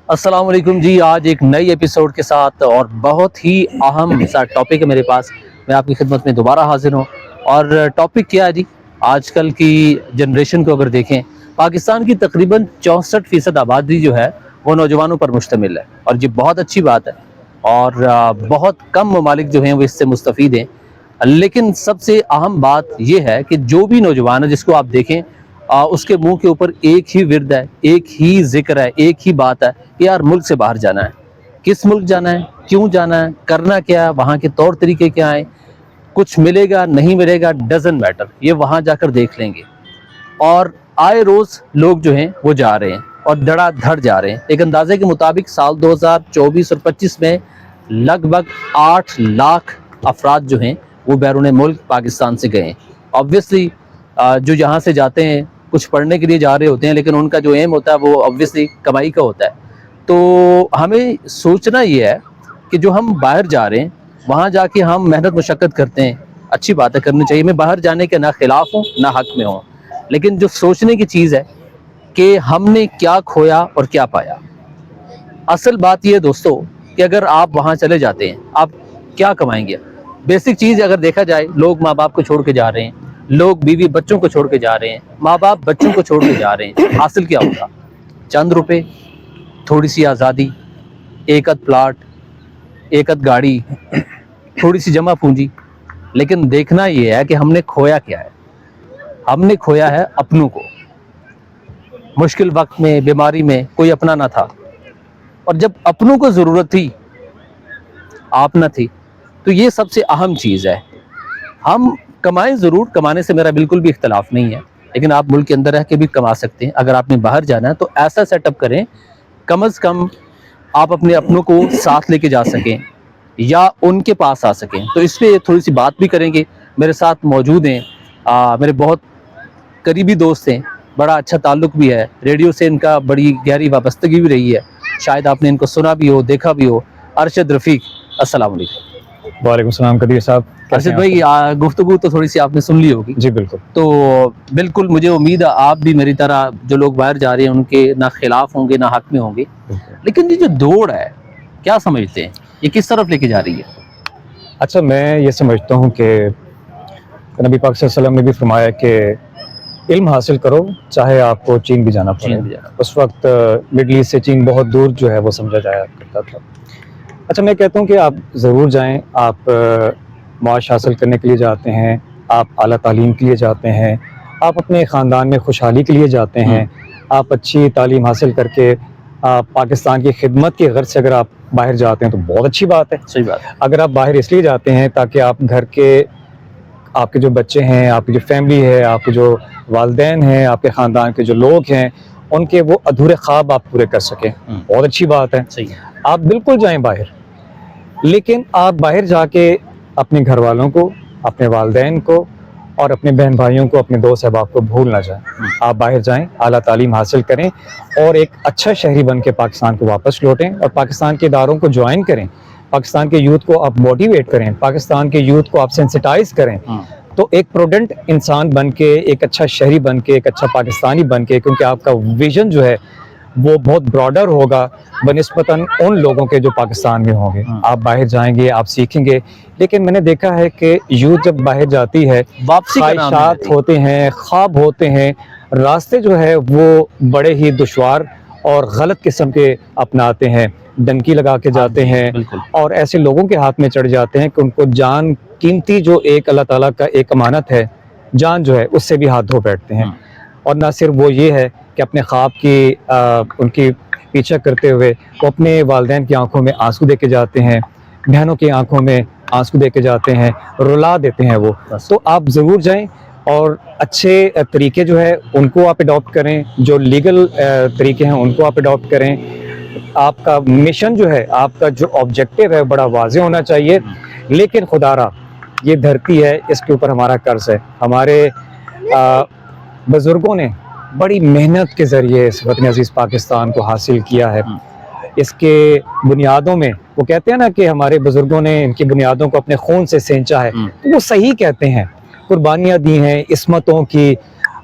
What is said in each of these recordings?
السلام علیکم جی. آج ایک نئی ایپیسوڈ کے ساتھ اور بہت ہی اہم سا ٹاپک ہے میرے پاس. میں آپ کی خدمت میں دوبارہ حاضر ہوں. اور ٹاپک کیا ہے جی؟ آج کل کی جنریشن کو اگر دیکھیں، پاکستان کی تقریباً 64% آبادی جو ہے وہ نوجوانوں پر مشتمل ہے، اور یہ بہت اچھی بات ہے. اور بہت کم ممالک جو ہیں وہ اس سے مستفید ہیں. لیکن سب سے اہم بات یہ ہے کہ جو بھی نوجوان ہے جس کو آپ دیکھیں، اس کے منہ کے اوپر ایک ہی ورد ہے، ایک ہی ذکر ہے، ایک ہی بات ہے کہ یار ملک سے باہر جانا ہے. کس ملک جانا ہے، کیوں جانا ہے، کرنا کیا ہے، وہاں کے طور طریقے کیا ہیں، کچھ ملے گا نہیں ملے گا ڈزنٹ میٹر، یہ وہاں جا کر دیکھ لیں گے. اور آئے روز لوگ جو ہیں وہ جا رہے ہیں اور دھڑا دھڑ جا رہے ہیں. ایک اندازے کے مطابق سال 2024 اور 25 میں لگ بھگ 8 لاکھ افراد جو ہیں وہ بیرون ملک پاکستان سے گئے ہیں. آبویسلی جو یہاں سے جاتے ہیں کچھ پڑھنے کے لیے جا رہے ہوتے ہیں، لیکن ان کا جو ایم ہوتا ہے وہ آبویسلی کمائی کا ہوتا ہے. تو ہمیں سوچنا یہ ہے کہ جو ہم باہر جا رہے ہیں وہاں جا کے ہم محنت مشقت کرتے ہیں، اچھی باتیں کرنی چاہیے. میں باہر جانے کے نہ خلاف ہوں نہ حق میں ہوں، لیکن جو سوچنے کی چیز ہے کہ ہم نے کیا کھویا اور کیا پایا. اصل بات یہ ہے دوستو کہ اگر آپ وہاں چلے جاتے ہیں آپ کیا کمائیں گے؟ بیسک چیز اگر دیکھا جائے، لوگ ماں باپ کو چھوڑ کے جا رہے ہیں، لوگ بیوی بچوں کو چھوڑ کے جا رہے ہیں، ماں باپ بچوں کو چھوڑ کے جا رہے ہیں. حاصل کیا ہوگا؟ چند روپے، تھوڑی سی آزادی، ایک ادھ پلاٹ، ایک ادھ گاڑی، تھوڑی سی جمع پونجی. لیکن دیکھنا یہ ہے کہ ہم نے کھویا کیا ہے. ہم نے کھویا ہے اپنوں کو. مشکل وقت میں، بیماری میں کوئی اپنا نہ تھا، اور جب اپنوں کو ضرورت تھی آپ نہ تھی. تو یہ سب سے اہم چیز ہے. ہم کمائیں ضرور، کمانے سے میرا بالکل بھی اختلاف نہیں ہے، لیکن آپ ملک کے اندر رہ کے بھی کما سکتے ہیں. اگر آپ نے باہر جانا ہے تو ایسا سیٹ اپ کریں کم از کم آپ اپنے اپنوں کو ساتھ لے کے جا سکیں یا ان کے پاس آ سکیں. تو اس پہ تھوڑی سی بات بھی کریں گے. میرے ساتھ موجود ہیں میرے بہت قریبی دوست ہیں، بڑا اچھا تعلق بھی ہے، ریڈیو سے ان کا بڑی گہری وابستگی بھی رہی ہے، شاید آپ نے ان کو سنا بھی ہو، دیکھا بھی ہو. ارشد رفیق، السلام علیکم. وعلیکم السلام قدیر صاحب. ارشد بھائی، گفتگو تو تھوڑی سی آپ نے سن لی ہوگی. جی بالکل. تو بالکل مجھے امید ہے آپ بھی میری طرح جو لوگ باہر جا رہے ہیں ان کے نہ خلاف ہوں گے نہ حق میں ہوں گے. لیکن یہ جو دوڑ ہے کیا سمجھتے ہیں یہ کس طرف لے کے جا رہی ہے؟ اچھا، میں یہ سمجھتا ہوں کہ نبی پاک صلی اللہ علیہ وسلم نے بھی فرمایا کہ علم حاصل کرو چاہے آپ کو چین بھی جانا پڑے. اس وقت مڈل ایسٹ سے چین بہت دور جو ہے وہ سمجھا جایا کرتا تھا. اچھا، میں کہتا ہوں کہ آپ ضرور جائیں. آپ معاش حاصل کرنے کے لیے جاتے ہیں، آپ اعلیٰ تعلیم کے لیے جاتے ہیں، آپ اپنے خاندان میں خوشحالی کے لیے جاتے ہیں، آپ اچھی تعلیم حاصل کر کے پاکستان کی خدمت کی غرض سے اگر آپ باہر جاتے ہیں تو بہت اچھی بات ہے. صحیح بات ہے. اگر آپ باہر اس لیے جاتے ہیں تاکہ آپ گھر کے، آپ کے جو بچے ہیں، آپ کی جو فیملی ہے، آپ کے جو والدین ہیں، آپ کے خاندان کے جو لوگ ہیں، ان کے وہ ادھورے خواب آپ پورے کر سکیں، بہت اچھی بات ہے. صحیح ہے. آپ بالکل جائیں باہر، لیکن آپ باہر جا کے اپنے گھر والوں کو، اپنے والدین کو اور اپنے بہن بھائیوں کو، اپنے دوست احباب کو بھول نہ جائیں. آپ باہر جائیں، اعلیٰ تعلیم حاصل کریں اور ایک اچھا شہری بن کے پاکستان کو واپس لوٹیں اور پاکستان کے اداروں کو جوائن کریں. پاکستان کے یوتھ کو آپ موٹیویٹ کریں، پاکستان کے یوتھ کو آپ سینسٹائز کریں. تو ایک پروڈنٹ انسان بن کے، ایک اچھا شہری بن کے، ایک اچھا پاکستانی بن کے، کیونکہ آپ کا ویژن جو ہے وہ بہت براڈر ہوگا بنسبتاً ان لوگوں کے جو پاکستان میں ہوں گے. آپ باہر جائیں گے، آپ سیکھیں گے. لیکن میں نے دیکھا ہے کہ یوتھ جب باہر جاتی ہے، خواہشات ہوتے ہیں، خواب ہوتے ہیں، راستے جو ہے وہ بڑے ہی دشوار اور غلط قسم کے اپناتے ہیں، ڈنکی لگا کے جاتے ہیں اور ایسے لوگوں کے ہاتھ میں چڑھ جاتے ہیں کہ ان کو جان قیمتی جو ایک اللہ تعالیٰ کا ایک امانت ہے، جان جو ہے اس سے بھی ہاتھ دھو بیٹھتے ہیں. اور نہ صرف وہ یہ ہے کہ اپنے خواب کی ان کی پیچھا کرتے ہوئے وہ اپنے والدین کی آنکھوں میں آنسو دے کے جاتے ہیں، بہنوں کی آنکھوں میں آنسو دے کے جاتے ہیں، رلا دیتے ہیں وہ. تو آپ ضرور جائیں اور اچھے طریقے جو ہے ان کو آپ اڈاپٹ کریں، جو لیگل طریقے ہیں ان کو آپ اڈاپٹ کریں. آپ کا مشن جو ہے، آپ کا جو آبجیکٹو ہے بڑا واضح ہونا چاہیے. لیکن خدا را یہ دھرتی ہے، اس کے اوپر ہمارا قرض ہے. ہمارے بزرگوں نے بڑی محنت کے ذریعے اس وطن عزیز پاکستان کو حاصل کیا ہے. اس کے بنیادوں میں وہ کہتے ہیں نا کہ ہمارے بزرگوں نے ان کی بنیادوں کو اپنے خون سے سینچا ہے. وہ صحیح کہتے ہیں، قربانیاں دی ہیں، عصمتوں کی،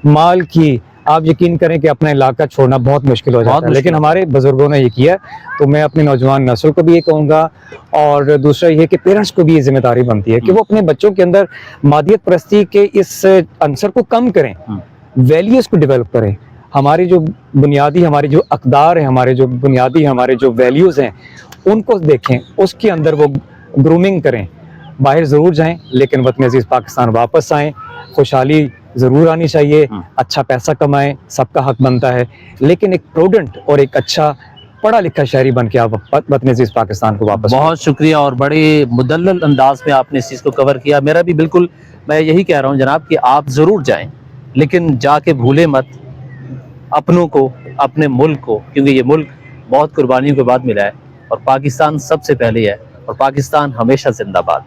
مال کی، آپ یقین کریں کہ اپنا علاقہ چھوڑنا بہت مشکل ہو جاتا ہے، لیکن ہمارے بزرگوں نے یہ کیا، تو میں اپنی نوجوان نسل کو بھی یہ کہوں گا، اور دوسرا یہ کہ پیرنٹس کو بھی یہ ذمہ داری بنتی ہے کہ وہ اپنے بچوں کے اندر مادیت پرستی کے اس عنصر کو کم کریں، ویلیوز کو ڈیولپ کریں. ہماری جو بنیادی ہماری جو اقدار ہیں، ہمارے جو بنیادی ہمارے جو ویلیوز ہیں ان کو دیکھیں، اس کے اندر وہ گرومنگ کریں. باہر ضرور جائیں لیکن وطن عزیز پاکستان واپس آئیں، خوشحالی ضرور آنی چاہیے، اچھا پیسہ کمائیں، سب کا حق بنتا ہے، لیکن ایک پروڈنٹ اور ایک اچھا پڑھا لکھا شہری بن کے آپ وطن عزیز پاکستان کو واپس. بہت شکریہ، اور بڑے مدلل انداز میں آپ نے اس چیز کو کور کیا. میرا بھی بالکل میں یہی کہہ رہا ہوں جناب کہ آپ ضرور جائیں، لیکن جا کے بھولے مت اپنوں کو، اپنے ملک کو، کیونکہ یہ ملک بہت قربانیوں کے بعد ملا ہے، اور پاکستان سب سے پہلے ہے، اور پاکستان ہمیشہ زندہ باد.